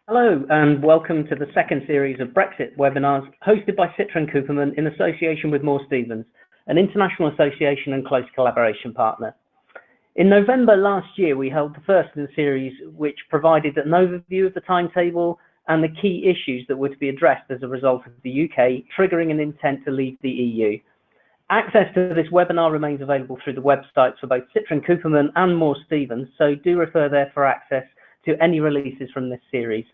Hello and welcome to the second series of Brexit webinars hosted by Citra & Cooperman in association with Moore Stephens, an international association and close collaboration partner. In November last year, we held the first in the series, which provided an overview of the timetable and the key issues that were to be addressed as a result of the UK triggering an intent to leave the EU. Access to this webinar remains available through the websites for both Citra & Cooperman and Moore Stephens, so do refer there for access to any releases from this series.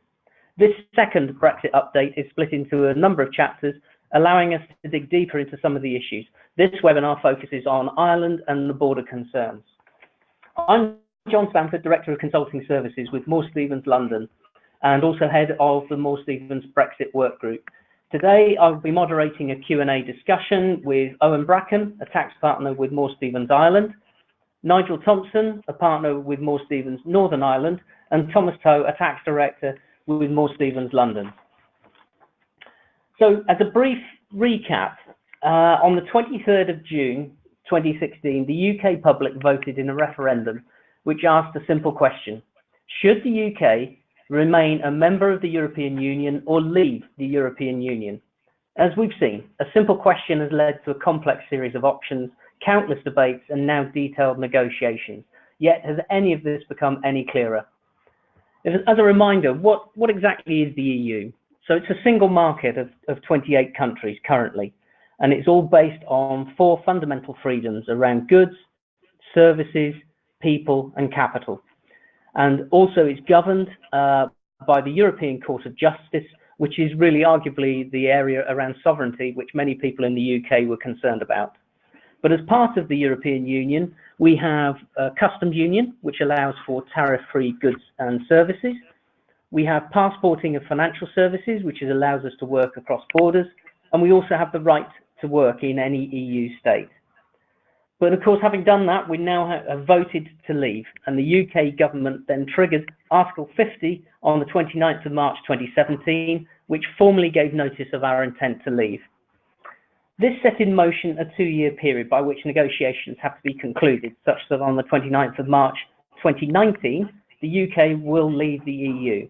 This second Brexit update is split into a number of chapters, allowing us to dig deeper into some of the issues. This webinar focuses on Ireland and the border concerns. I'm John Stamford, Director of Consulting Services with Moore Stephens London, and also head of the Moore Stephens Brexit Work Group. Today, I'll be moderating a Q&A discussion with Owen Bracken, a tax partner with Moore Stephens Ireland, Nigel Thompson, a partner with Moore Stephens Northern Ireland, and Thomas Toe, a tax director with Moore Stephens London. So, as a brief recap, on the 23rd of June 2016, the UK public voted in a referendum which asked a simple question: should the UK remain a member of the European Union or leave the European Union? As we've seen, a simple question has led to a complex series of options, countless debates, and now detailed negotiations. Yet, has any of this become any clearer? As a reminder, what exactly is the EU? So it's a single market of 28 countries currently, and it's all based on four fundamental freedoms around goods, services, people, and capital. And also it's governed by the European Court of Justice, which is really arguably the area around sovereignty which many people in the UK were concerned about. But as part of the European Union, we have a customs union, which allows for tariff-free goods and services. We have passporting of financial services, which allows us to work across borders. And we also have the right to work in any EU state. But of course, having done that, we now have voted to leave. And the UK government then triggered Article 50 on the 29th of March 2017, which formally gave notice of our intent to leave. This set in motion a two-year period by which negotiations have to be concluded, such that on the 29th of March 2019, the UK will leave the EU.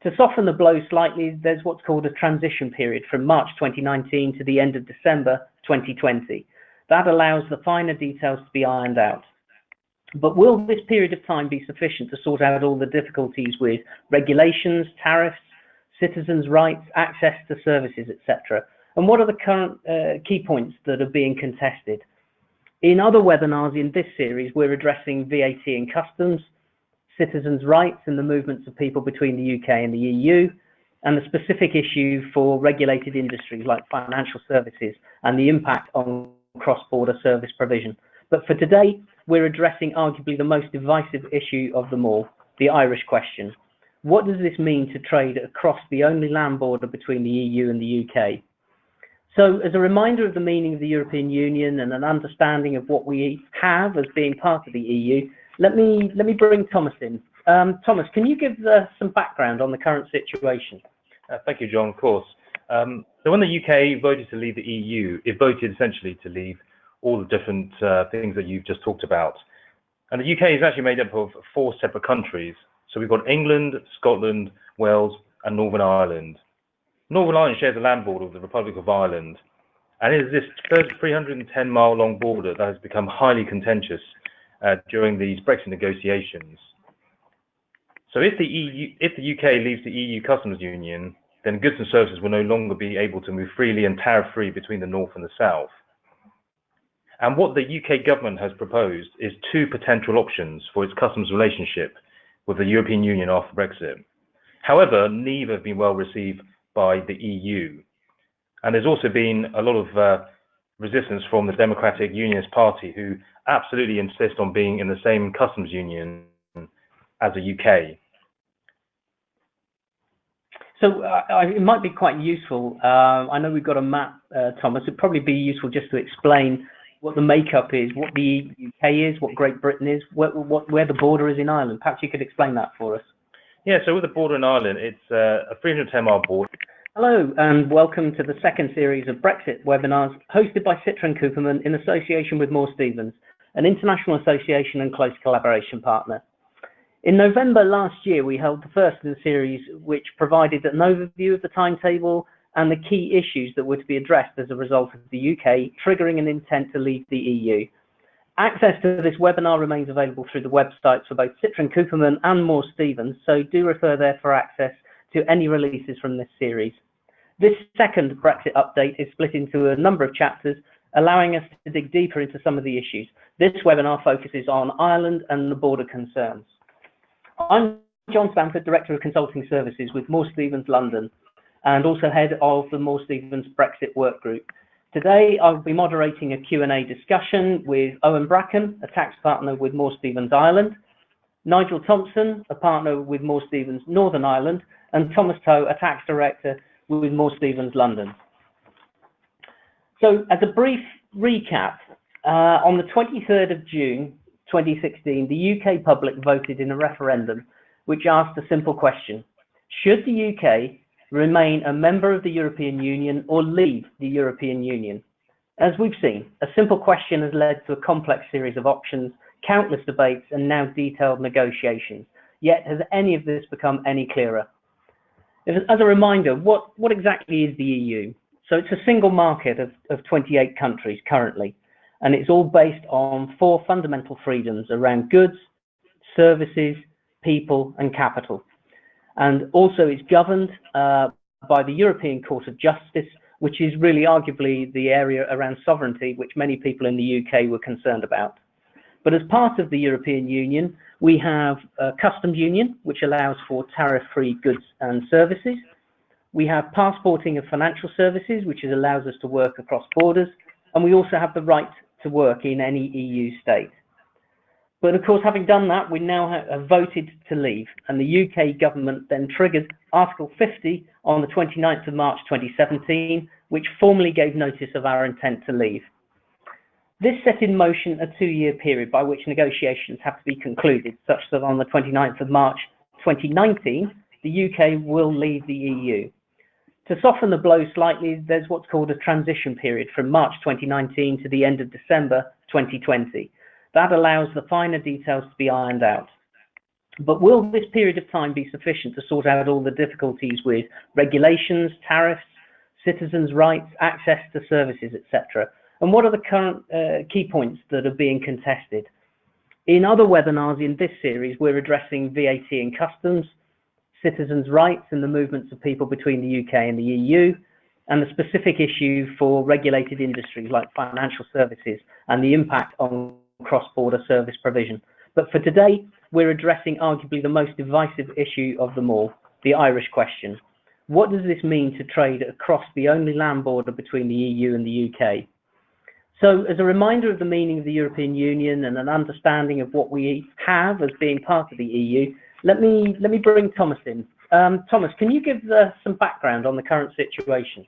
To soften the blow slightly, there's what's called a transition period from March 2019 to the end of December 2020. That allows the finer details to be ironed out. But will this period of time be sufficient to sort out all the difficulties with regulations, tariffs, citizens' rights, access to services, etc.? And what are the current key points that are being contested? In other webinars in this series, we're addressing VAT and customs, citizens' rights and the movements of people between the UK and the EU, and the specific issue for regulated industries like financial services and the impact on cross-border service provision. But for today, we're addressing arguably the most divisive issue of them all, the Irish question. What does this mean to trade across the only land border between the EU and the UK? So, as a reminder of the meaning of the European Union and an understanding of what we have as being part of the EU, let me bring Thomas in. Thomas, can you give some background on the current situation? Thank you, John, of course. So when the UK voted to leave the EU, it voted essentially to leave all the different things that you've just talked about. And the UK is actually made up of four separate countries. So we've got England, Scotland, Wales, and Northern Ireland. Northern Ireland shares a land border with the Republic of Ireland, and it is this 310-mile-long border that has become highly contentious during these Brexit negotiations. So if the UK leaves the EU customs union, then goods and services will no longer be able to move freely and tariff-free between the north and the south. And what the UK government has proposed is two potential options for its customs relationship with the European Union after Brexit. However, neither have been well received by the EU. And there's also been a lot of resistance from the Democratic Unionist Party, who absolutely insist on being in the same customs union as the UK. So it might be quite useful. I know we've got a map, Thomas. It'd probably be useful just to explain what the makeup is, what the UK is, what Great Britain is, where the border is in Ireland. Perhaps you could explain that for us. Yeah, so with the border in Ireland, it's a 310-mile border. Hello, and welcome to the second series of Brexit webinars hosted by Citra & Cooperman in association with Moore Stephens, an international association and close collaboration partner. In November last year, we held the first in the series, which provided an overview of the timetable and the key issues that were to be addressed as a result of the UK triggering an intent to leave the EU. Access to this webinar remains available through the websites for both Citrin Cooperman and Moore Stephens, so do refer there for access to any releases from this series. This second Brexit update is split into a number of chapters, allowing us to dig deeper into some of the issues. This webinar focuses on Ireland and the border concerns. I'm John Stamford, Director of Consulting Services with Moore Stephens London, and also head of the Moore Stephens Brexit Work Group. Today, I'll be moderating a Q&A discussion with Owen Bracken, a tax partner with Moore Stephens Ireland, Nigel Thompson, a partner with Moore Stephens Northern Ireland, and Thomas Toe, a tax director with Moore Stephens London. So, as a brief recap, on the 23rd of June 2016, the UK public voted in a referendum which asked a simple question: should the UK remain a member of the European Union or leave the European Union? As we've seen, a simple question has led to a complex series of options, countless debates, and now detailed negotiations. Yet, has any of this become any clearer? As a reminder, what exactly is the EU? So it's a single market of 28 countries currently, and it's all based on 4 fundamental freedoms around goods, services, people, and capital. And also it's governed by the European Court of Justice, which is really arguably the area around sovereignty which many people in the UK were concerned about. But as part of the European Union, we have a customs union, which allows for tariff-free goods and services. We have passporting of financial services, which allows us to work across borders. And we also have the right to work in any EU state. But of course, having done that, we now have voted to leave. And the UK government then triggered Article 50 on the 29th of March 2017, which formally gave notice of our intent to leave. This set in motion a 2-year period by which negotiations have to be concluded, such that on the 29th of March 2019, the UK will leave the EU. To soften the blow slightly, there's what's called a transition period from March 2019 to the end of December 2020. That allows the finer details to be ironed out. But will this period of time be sufficient to sort out all the difficulties with regulations, tariffs, citizens' rights, access to services, etc.? And what are the current key points that are being contested? In other webinars in this series, we're addressing VAT and customs, citizens' rights and the movements of people between the UK and the EU, and the specific issue for regulated industries like financial services and the impact on cross-border service provision. But for today, we're addressing arguably the most divisive issue of them all, the Irish question. What does this mean to trade across the only land border between the EU and the UK? So, as a reminder of the meaning of the European Union and an understanding of what we have as being part of the EU, let me bring Thomas in. Thomas, can you give some background on the current situation?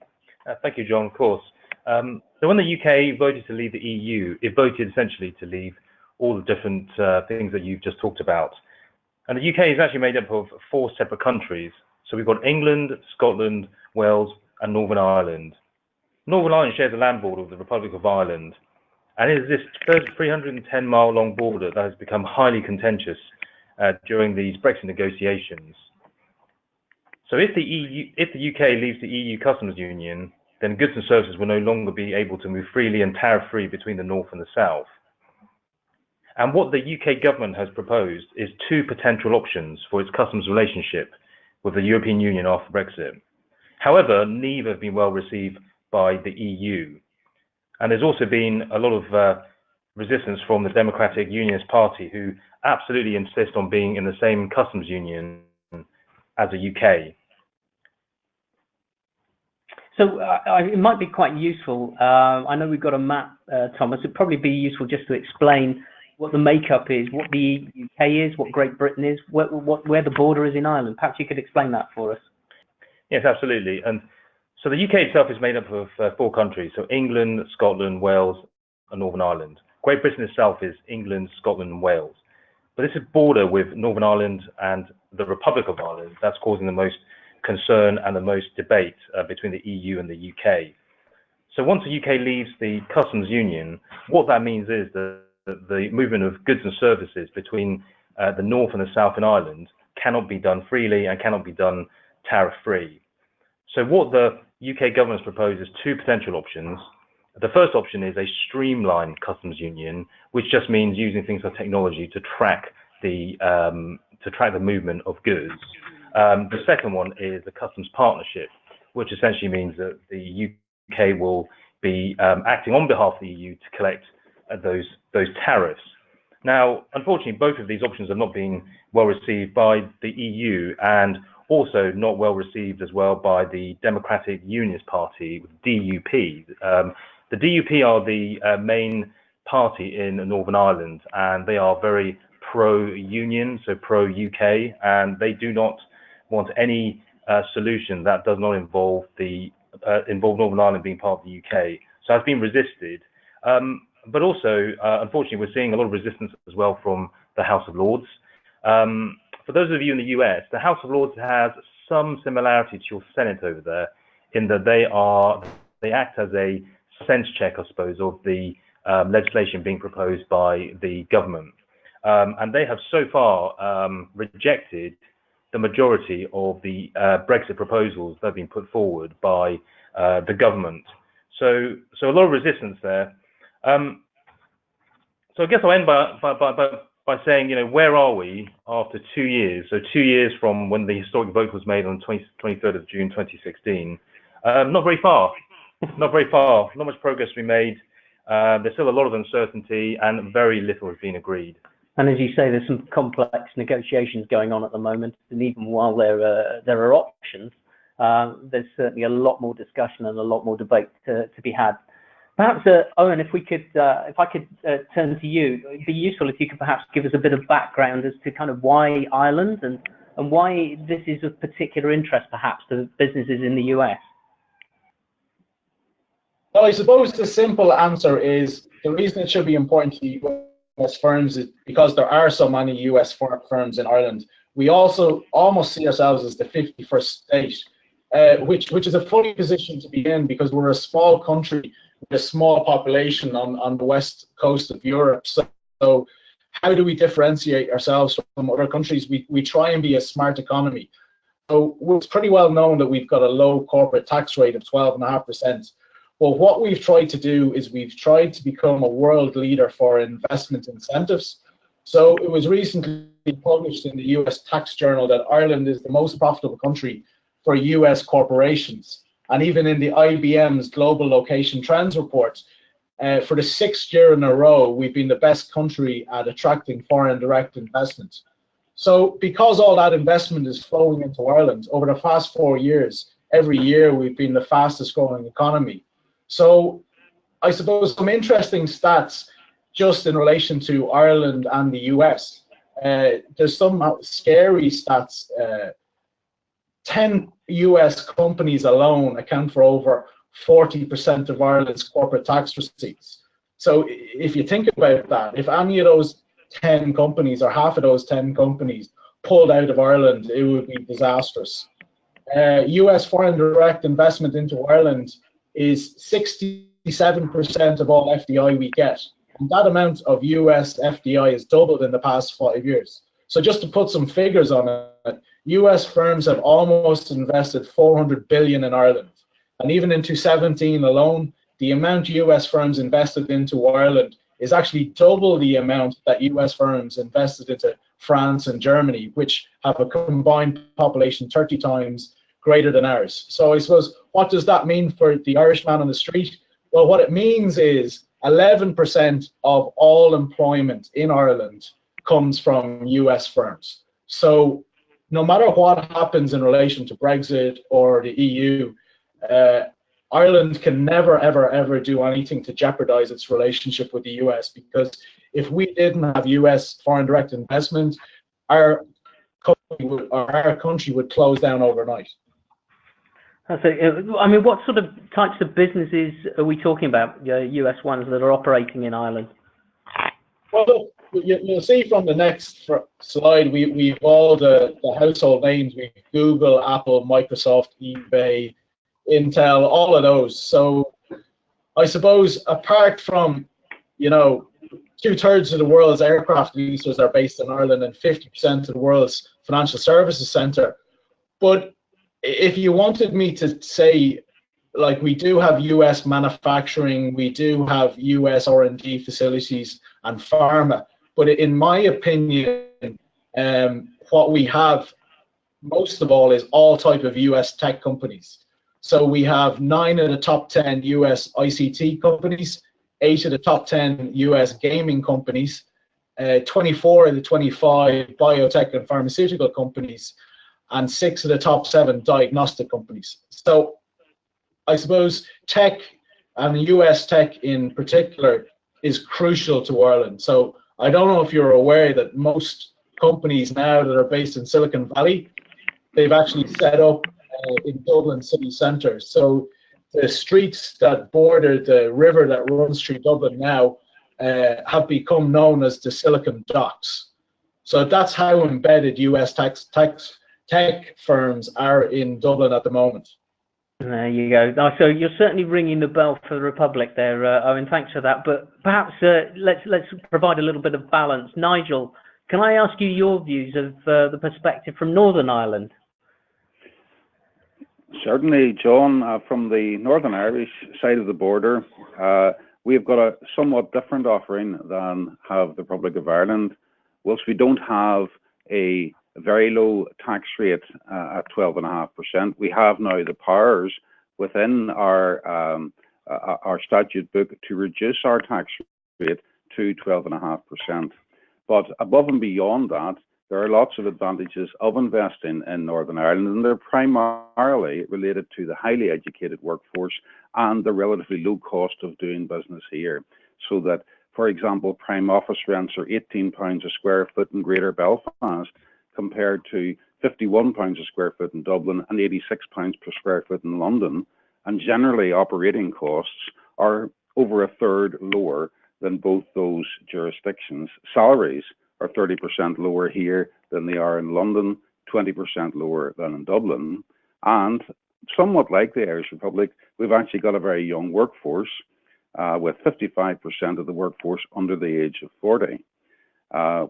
Thank you, John, of course. So when the UK voted to leave the EU, it voted essentially to leave all the different things that you've just talked about. And the UK is actually made up of 4 separate countries. So we've got England, Scotland, Wales, and Northern Ireland. Northern Ireland shares a land border with the Republic of Ireland, and it is this 310-mile long border that has become highly contentious during these Brexit negotiations. So if the UK leaves the EU customs union, then goods and services will no longer be able to move freely and tariff-free between the north and the south. And what the UK government has proposed is 2 potential options for its customs relationship with the European Union after Brexit. However, neither have been well received by the EU. And there's also been a lot of resistance from the Democratic Unionist Party, who absolutely insist on being in the same customs union as the UK. So it might be quite useful. I know we've got a map, Thomas. It'd probably be useful just to explain what the makeup is, what the UK is, what Great Britain is, where the border is in Ireland. Perhaps you could explain that for us. Yes, absolutely. And so the UK itself is made up of 4 countries, so England, Scotland, Wales, and Northern Ireland. Great Britain itself is England, Scotland, and Wales. But this is border with Northern Ireland and the Republic of Ireland. That's causing the most concern and the most debate between the EU and the UK. So once the UK leaves the customs union, what that means is that the movement of goods and services between the north and the south in Ireland cannot be done freely and cannot be done tariff-free. So what the UK government's proposed is two potential options. The first option is a streamlined customs union, which just means using things like technology to track the movement of goods. The second one is a customs partnership, which essentially means that the UK will be acting on behalf of the EU to collect those tariffs. Now, unfortunately, both of these options have not been well received by the EU, and also not well received as well by the Democratic Unionist Party, DUP. The DUP are the main party in Northern Ireland, and they are very pro-union, so pro-UK, and they do not want any solution that does not involve Northern Ireland being part of the UK. So it's been resisted. But also, unfortunately, we're seeing a lot of resistance as well from the House of Lords. For those of you in the US, the House of Lords has some similarity to your Senate over there, in that they act as a sense check, I suppose, of the legislation being proposed by the government. And they have so far rejected the majority of the Brexit proposals that have been put forward by the government. So a lot of resistance there. So I guess I'll end by saying, where are we after 2 years? So 2 years from when the historic vote was made on 23rd of June 2016. Not very far. Not very far. Not much progress to be made. There's still a lot of uncertainty, and very little has been agreed. And as you say, there's some complex negotiations going on at the moment, and even while there are options, there's certainly a lot more discussion and a lot more debate to be had. Perhaps, Owen, if I could turn to you, it'd be useful if you could perhaps give us a bit of background as to kind of why Ireland and why this is of particular interest, perhaps, to businesses in the US. Well, I suppose the simple answer is the reason it should be important to US firms is because there are so many US firms in Ireland. We also almost see ourselves as the 51st state, which is a funny position to be in, because we're a small country with a small population on the west coast of Europe. So how do we differentiate ourselves from other countries? We try and be a smart economy. So it's pretty well known that we've got a low corporate tax rate of 12.5%. Well, what we've tried to do is we've tried to become a world leader for investment incentives. So it was recently published in the US Tax Journal that Ireland is the most profitable country for US corporations. And even in the IBM's Global Location Trends report, for the 6th year in a row, we've been the best country at attracting foreign direct investment. So because all that investment is flowing into Ireland, over the past 4 years, every year we've been the fastest growing economy. So I suppose some interesting stats just in relation to Ireland and the US. There's some scary stats. 10 US companies alone account for over 40% of Ireland's corporate tax receipts. So if you think about that, if any of those 10 companies or half of those 10 companies pulled out of Ireland, it would be disastrous. US foreign direct investment into Ireland is 67% of all FDI we get. And that amount of US FDI has doubled in the past 5 years. So just to put some figures on it, US firms have almost invested 400 billion in Ireland. And even in 2017 alone, the amount US firms invested into Ireland is actually double the amount that US firms invested into France and Germany, which have a combined population 30 times greater than ours. So I suppose, what does that mean for the Irishman on the street? Well, what it means is 11% of all employment in Ireland comes from US firms. So no matter what happens in relation to Brexit or the EU, Ireland can never, ever, ever do anything to jeopardize its relationship with the US, because if we didn't have US foreign direct investment, our country would close down overnight. So, I mean, what sort of types of businesses are we talking about, US ones that are operating in Ireland? Well, you'll see from the next slide, we've all the household names. We've Google, Apple, Microsoft, eBay, Intel, all of those. So I suppose apart from, 2/3 of the world's aircraft leases are based in Ireland and 50% of the world's financial services centre. But if you wanted me to say, like, we do have US manufacturing, we do have US R&D facilities and pharma, but in my opinion, what we have most of all is all type of US tech companies. So we have 9 of the top 10 US ICT companies, 8 of the top 10 US gaming companies, 24 of the 25 biotech and pharmaceutical companies, and 6 of the top 7 diagnostic companies. So I suppose tech, and US tech in particular, is crucial to Ireland. So I don't know if you're aware that most companies now that are based in Silicon Valley, they've actually set up in Dublin city centre. So the streets that border the river that runs through Dublin now have become known as the Silicon Docks. So that's how embedded US tech firms are in Dublin at the moment. There you go. So you're certainly ringing the bell for the Republic there, Owen. Thanks for that. But perhaps let's provide a little bit of balance. Nigel, can I ask you your views of the perspective from Northern Ireland? Certainly, John. From the Northern Irish side of the border, we've got a somewhat different offering than have the Republic of Ireland. Whilst we don't have a very low tax rate at 12.5%, we have now the powers within our statute book to reduce our tax rate to 12.5%. But above and beyond that, there are lots of advantages of investing in Northern Ireland, and they're primarily related to the highly educated workforce and the relatively low cost of doing business here. So that, for example, prime office rents are £18 a square foot in Greater Belfast, compared to £51 a square foot in Dublin and £86 per square foot in London. And generally, operating costs are over a third lower than both those jurisdictions. Salaries are 30% lower here than they are in London, 20% lower than in Dublin. And somewhat like the Irish Republic, we've actually got a very young workforce, with 55% of the workforce under the age of 40.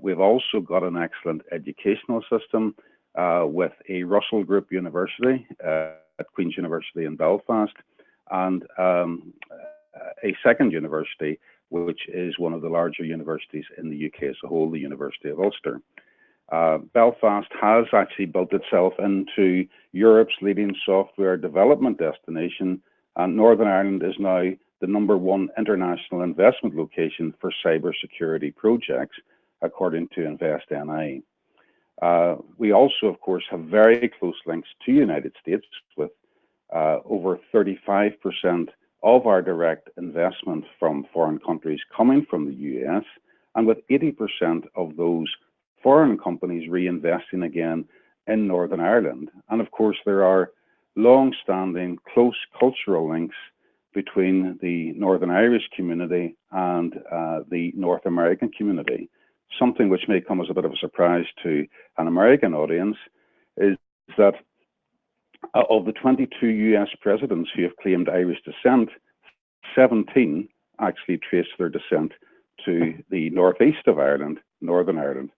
We've also got an excellent educational system with a Russell Group University at Queen's University in Belfast, and a second university, which is one of the larger universities in the UK as a whole, the University of Ulster. Belfast has actually built itself into Europe's leading software development destination, and Northern Ireland is now the #1 international investment location for cybersecurity projects, according to InvestNI. We also, of course, have very close links to the United States, with over 35% of our direct investment from foreign countries coming from the US, and with 80% of those foreign companies reinvesting again in Northern Ireland. And of course, there are long-standing close cultural links between the Northern Irish community and the North American community. Something which may come as a bit of a surprise to an American audience is that of the 22 US presidents who have claimed Irish descent, 17 actually trace their descent to the northeast of Ireland, Northern Ireland.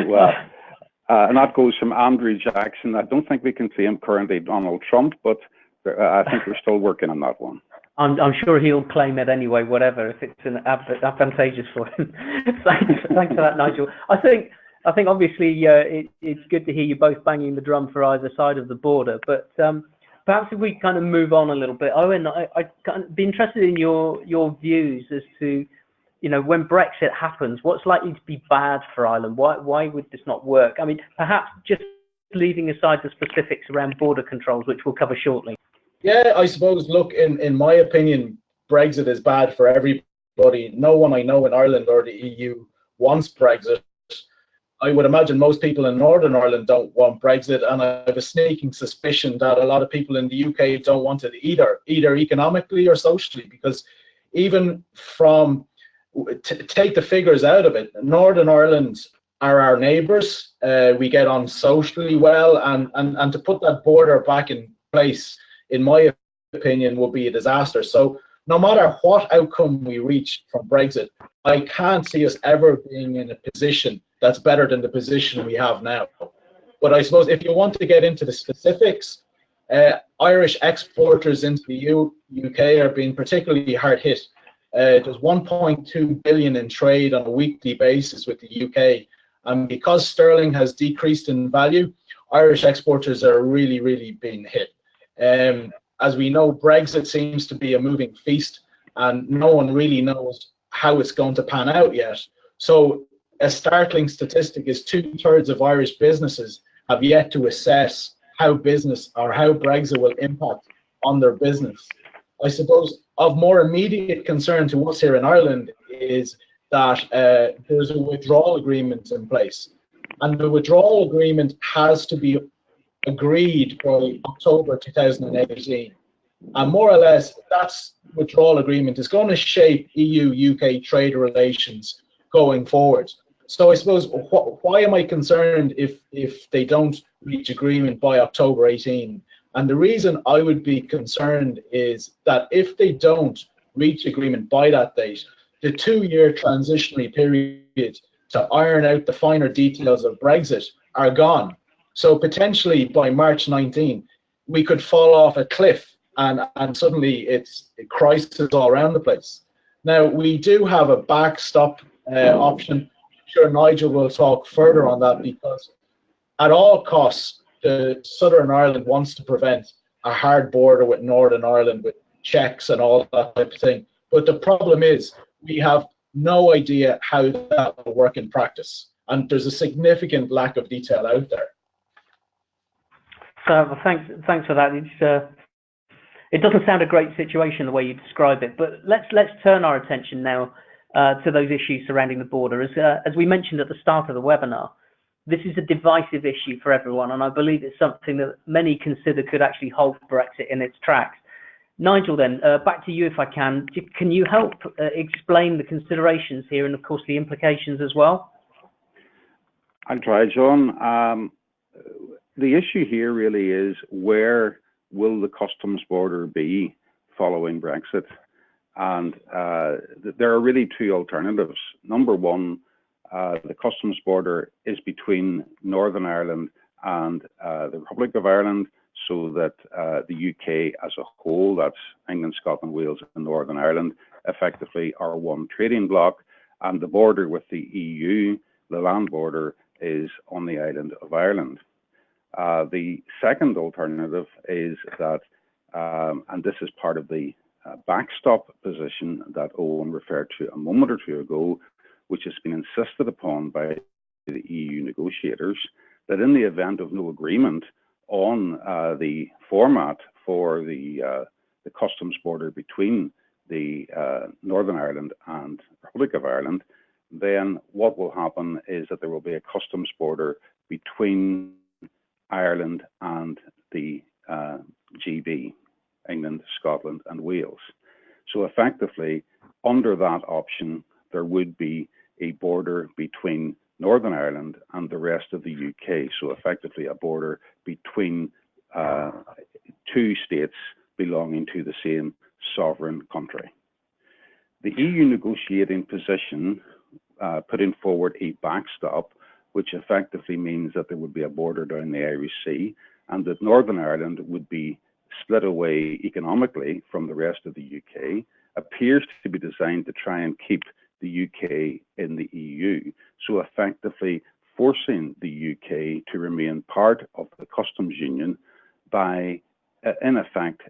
Well, and that goes from Andrew Jackson. I don't think we can claim currently Donald Trump, but I think we're still working on that one. I'm sure he'll claim it anyway, whatever, if it's advantageous for him. Thanks for that, Nigel. I think obviously it's good to hear you both banging the drum for either side of the border, but perhaps if we kind of move on a little bit, Owen, I'd kind of be interested in your views as to, you know, when Brexit happens, what's likely to be bad for Ireland? Why would this not work? I mean, perhaps just leaving aside the specifics around border controls, which we'll cover shortly. Yeah, I suppose, look, in my opinion, Brexit is bad for everybody. No one I know in Ireland or the EU wants Brexit. I would imagine most people in Northern Ireland don't want Brexit, and I have a sneaking suspicion that a lot of people in the UK don't want it either economically or socially, because even from, take the figures out of it, Northern Ireland are our neighbours. We get on socially well, and to put that border back in place, in my opinion, would be a disaster. So no matter what outcome we reach from Brexit, I can't see us ever being in a position that's better than the position we have now. But I suppose if you want to get into the specifics, Irish exporters into the UK are being particularly hard hit. There's 1.2 billion in trade on a weekly basis with the UK. And because sterling has decreased in value, Irish exporters are really, really being hit. As we know, Brexit seems to be a moving feast, and no one really knows how it's going to pan out yet. So a startling statistic is 2/3 of Irish businesses have yet to assess how business or how Brexit will impact on their business. I suppose of more immediate concern to us here in Ireland is that there's a withdrawal agreement in place, and the withdrawal agreement has to be agreed by October 2018. And more or less, that withdrawal agreement is going to shape EU-UK trade relations going forward. So I suppose, why am I concerned if they don't reach agreement by October 18? And the reason I would be concerned is that if they don't reach agreement by that date, the 2-year transitionary period to iron out the finer details of Brexit are gone. So potentially by March 19, we could fall off a cliff and suddenly it's a crisis all around the place. Now, we do have a backstop option. I'm sure Nigel will talk further on that, because at all costs, Southern Ireland wants to prevent a hard border with Northern Ireland with checks and all that type of thing. But the problem is we have no idea how that will work in practice. And there's a significant lack of detail out there. So thanks for that. It doesn't sound a great situation the way you describe it, but let's turn our attention now to those issues surrounding the border. As we mentioned at the start of the webinar, this is a divisive issue for everyone, and I believe it's something that many consider could actually halt Brexit in its tracks. Nigel, then, back to you if I can. Can you help explain the considerations here and, of course, the implications as well? I'll try, John. The issue here really is, where will the customs border be following Brexit? And there are really two alternatives. Number one, the customs border is between Northern Ireland and the Republic of Ireland, so that the UK as a whole, that's England, Scotland, Wales, and Northern Ireland, effectively are one trading bloc, and the border with the EU, the land border, is on the island of Ireland. The second alternative is that, and this is part of the backstop position that Owen referred to a moment or two ago, which has been insisted upon by the EU negotiators, that in the event of no agreement on the format for the customs border between the Northern Ireland and Republic of Ireland, then what will happen is that there will be a customs border between Ireland and the GB, England, Scotland, and Wales. So effectively, under that option, there would be a border between Northern Ireland and the rest of the UK. So effectively, a border between two states belonging to the same sovereign country. The EU negotiating position putting forward a backstop, which effectively means that there would be a border down the Irish Sea, and that Northern Ireland would be split away economically from the rest of the UK, appears to be designed to try and keep the UK in the EU. So effectively forcing the UK to remain part of the customs union by, in effect,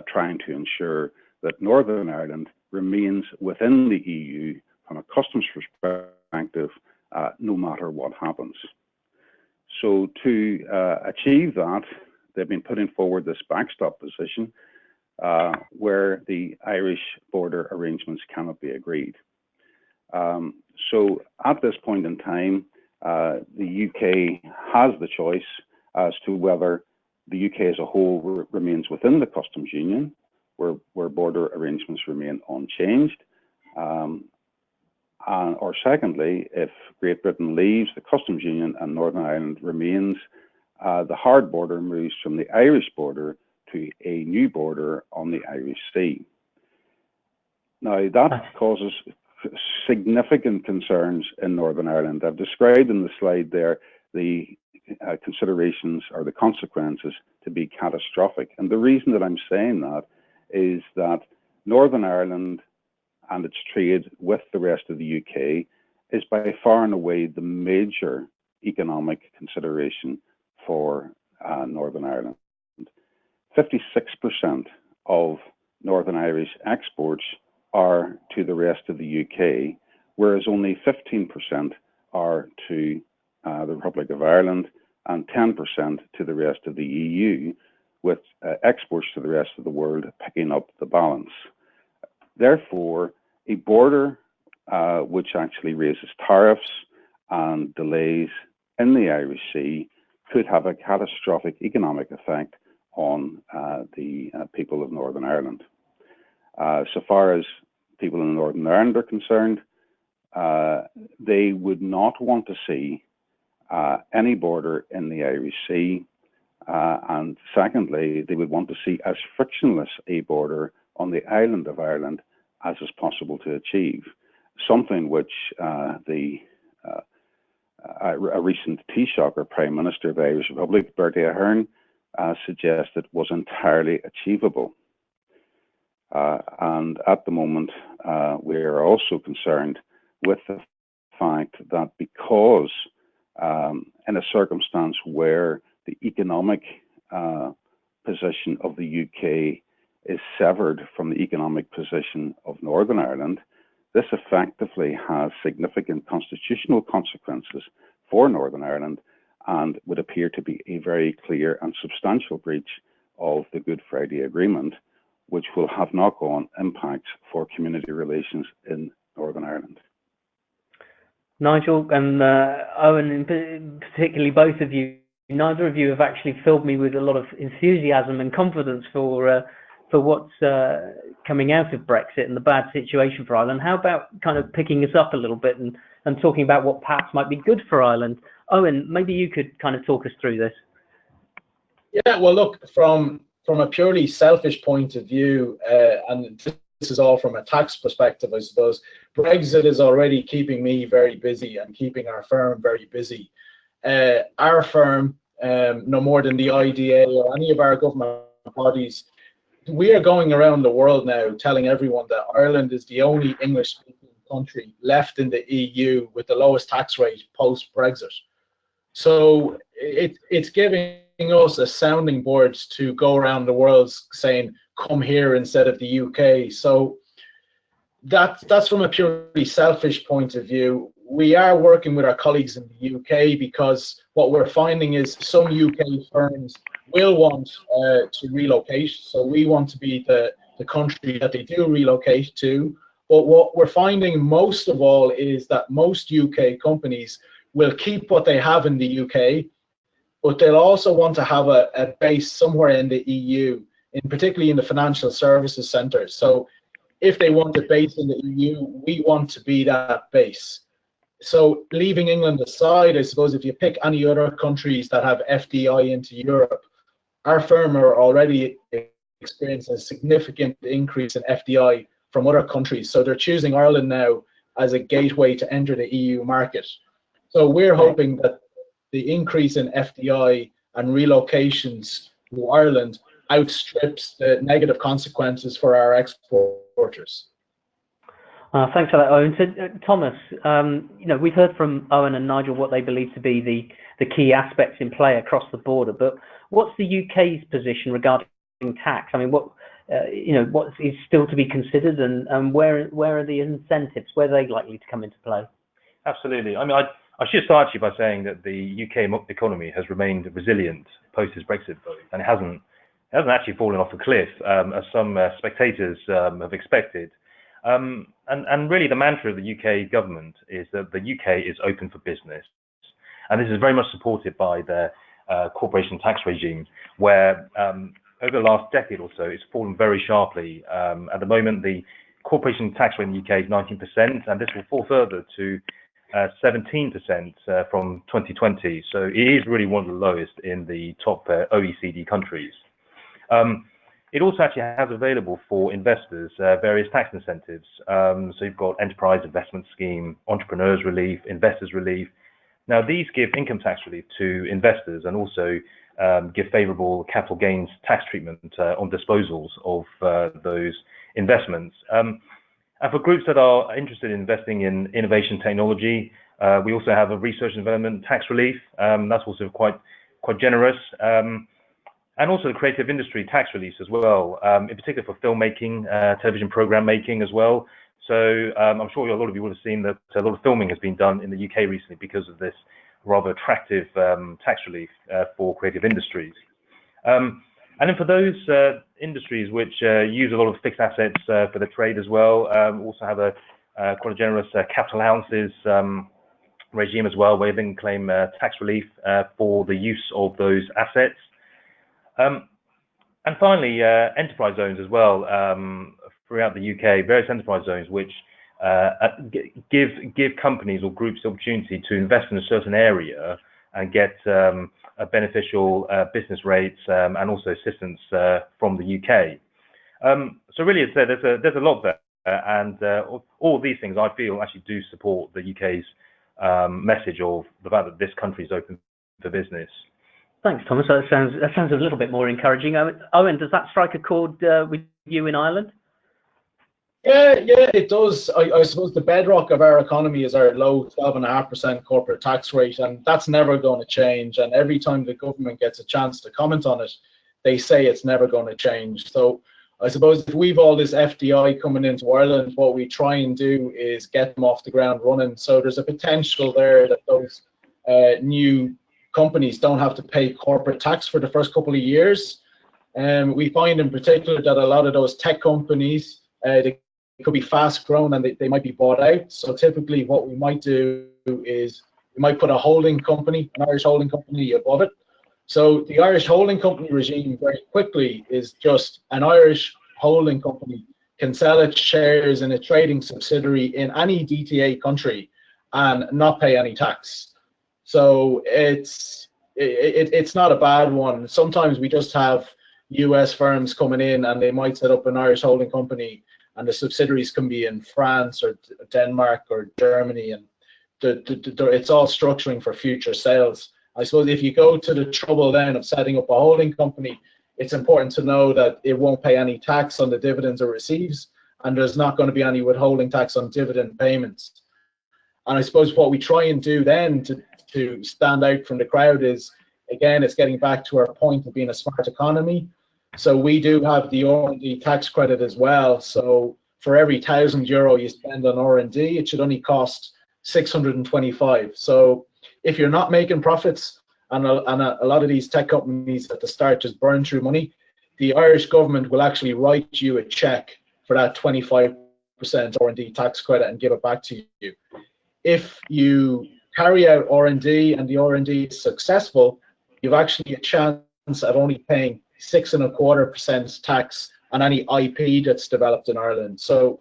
trying to ensure that Northern Ireland remains within the EU from a customs perspective, no matter what happens. So to achieve that, they've been putting forward this backstop position where the Irish border arrangements cannot be agreed. So at this point in time, the UK has the choice as to whether the UK as a whole remains within the customs union, where border arrangements remain unchanged, or secondly, if Great Britain leaves the customs union and Northern Ireland remains, the hard border moves from the Irish border to a new border on the Irish Sea. Now, that causes significant concerns in Northern Ireland. I've described in the slide there the considerations or the consequences to be catastrophic. And the reason that I'm saying that is that Northern Ireland and its trade with the rest of the UK is by far and away the major economic consideration for Northern Ireland. 56% of Northern Irish exports are to the rest of the UK, whereas only 15% are to the Republic of Ireland and 10% to the rest of the EU, with exports to the rest of the world picking up the balance. Therefore, a border which actually raises tariffs and delays in the Irish Sea could have a catastrophic economic effect on the people of Northern Ireland. So far as people in Northern Ireland are concerned, they would not want to see any border in the Irish Sea. And secondly, they would want to see as frictionless a border on the island of Ireland as is possible to achieve, something which a recent Taoiseach or Prime Minister of the Irish Republic, Bertie Ahern, suggested was entirely achievable. And at the moment, we are also concerned with the fact that because in a circumstance where the economic position of the UK is severed from the economic position of Northern Ireland, this effectively has significant constitutional consequences for Northern Ireland and would appear to be a very clear and substantial breach of the Good Friday Agreement, which will have knock-on impacts for community relations in Northern Ireland. Nigel and Owen, particularly both of you, neither of you have actually filled me with a lot of enthusiasm and confidence for what's coming out of Brexit and the bad situation for Ireland. How about kind of picking us up a little bit and talking about what perhaps might be good for Ireland? Owen, maybe you could kind of talk us through this. Yeah, well, look, from a purely selfish point of view, and this is all from a tax perspective, I suppose, Brexit is already keeping me very busy and keeping our firm very busy. Our firm, no more than the IDA or any of our government bodies, we are going around the world now telling everyone that Ireland is the only English-speaking country left in the EU with the lowest tax rate post-Brexit. So it's giving us a sounding board to go around the world saying, come here instead of the UK. So that's from a purely selfish point of view. We are working with our colleagues in the UK because what we're finding is some UK firms will want to relocate. So we want to be the country that they do relocate to. But what we're finding most of all is that most UK companies will keep what they have in the UK, but they'll also want to have a base somewhere in the EU, particularly in the financial services centres. So if they want a base in the EU, we want to be that base. So leaving England aside, I suppose if you pick any other countries that have FDI into Europe, our firm are already experiencing a significant increase in FDI from other countries. So they're choosing Ireland now as a gateway to enter the EU market. So we're hoping that the increase in FDI and relocations to Ireland outstrips the negative consequences for our exporters. Thanks for that, Owen. So, Thomas, we've heard from Owen and Nigel what they believe to be the key aspects in play across the border, but what's the UK's position regarding tax? I mean, what is still to be considered, and where are the incentives? Where are they likely to come into play? Absolutely. I mean, I should start actually by saying that the UK economy has remained resilient post its Brexit vote, and it hasn't actually fallen off a cliff as some spectators have expected. And really the mantra of the UK government is that the UK is open for business. And this is very much supported by their corporation tax regime, where over the last decade or so, it's fallen very sharply. At the moment, the corporation tax rate in the UK is 19%, and this will fall further to 17% from 2020. So it is really one of the lowest in the top OECD countries. it also actually has available for investors various tax incentives. So you've got enterprise investment scheme, entrepreneurs relief, investors relief. Now these give income tax relief to investors and also give favourable capital gains tax treatment on disposals of those investments. And for groups that are interested in investing in innovation technology, we also have a research and development tax relief. That's also quite generous. And also the creative industry tax relief as well, in particular for filmmaking, television program making as well. So I'm sure a lot of you would have seen that a lot of filming has been done in the UK recently because of this rather attractive tax relief for creative industries. And then for those industries which use a lot of fixed assets for the trade as well, also have a quite a generous capital allowances regime as well, where they can claim tax relief for the use of those assets. And finally, enterprise zones as well throughout the UK, various enterprise zones which give companies or groups the opportunity to invest in a certain area and get a beneficial business rates and also assistance from the UK. So really, there's a lot there, and all of these things I feel actually do support the UK's message of the fact that this country is open for business. Thanks, Thomas. That sounds a little bit more encouraging. Owen, does that strike a chord with you in Ireland? Yeah, it does. I suppose the bedrock of our economy is our low 12.5% corporate tax rate, and that's never going to change. And every time the government gets a chance to comment on it, they say it's never going to change. So I suppose if we've all this FDI coming into Ireland, what we try and do is get them off the ground running. So there's a potential there that those new companies don't have to pay corporate tax for the first couple of years. We find in particular that a lot of those tech companies, they could be fast grown and they might be bought out. So typically what we might do is we might put a holding company, an Irish holding company above it. So the Irish holding company regime very quickly is just an Irish holding company can sell its shares in a trading subsidiary in any DTA country and not pay any tax. So it's not a bad one. Sometimes we just have US firms coming in and they might set up an Irish holding company and the subsidiaries can be in France or Denmark or Germany, and it's all structuring for future sales. I suppose if you go to the trouble then of setting up a holding company, it's important to know that it won't pay any tax on the dividends it receives, and there's not going to be any withholding tax on dividend payments. And I suppose what we try and do then to stand out from the crowd is, again, it's getting back to our point of being a smart economy. So we do have the R&D tax credit as well. So for every €1,000 you spend on R&D, it should only cost 625. So if you're not making profits, and a lot of these tech companies at the start just burn through money, the Irish government will actually write you a check for that 25% R&D tax credit and give it back to you. If you carry out R&D and the R&D is successful, you've actually a chance of only paying 6.25% tax on any IP that's developed in Ireland. So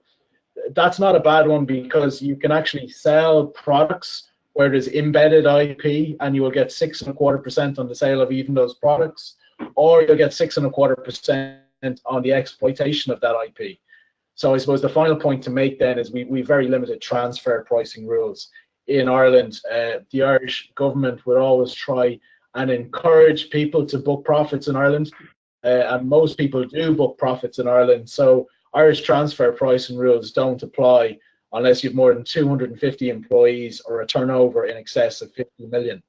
that's not a bad one, because you can actually sell products where there's embedded IP and you will get 6.25% on the sale of even those products, or you'll get 6.25% on the exploitation of that IP. So I suppose the final point to make then is we very limited transfer pricing rules in Ireland. The Irish government would always try and encourage people to book profits in Ireland, and most people do book profits in Ireland. So Irish transfer pricing rules don't apply unless you have more than 250 employees or a turnover in excess of 50 million.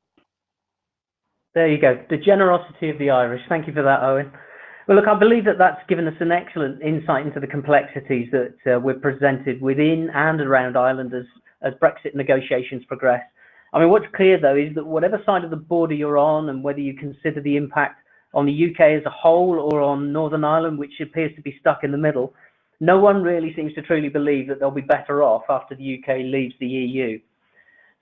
There you go, the generosity of the Irish. Thank you for that, Owen. Well, look, I believe that that's given us an excellent insight into the complexities that we're presented within and around Ireland as Brexit negotiations progress. I mean, what's clear, though, is that whatever side of the border you're on, and whether you consider the impact on the UK as a whole or on Northern Ireland, which appears to be stuck in the middle, no one really seems to truly believe that they'll be better off after the UK leaves the EU.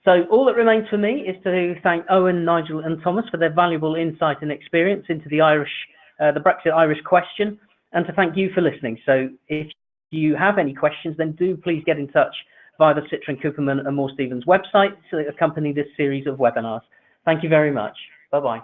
So all that remains for me is to thank Owen, Nigel and Thomas for their valuable insight and experience into the Brexit Irish question, and to thank you for listening. So if you have any questions, then do please get in touch via the Citrin Cooperman and Moore Stephens website to accompany this series of webinars. Thank you very much. Bye-bye.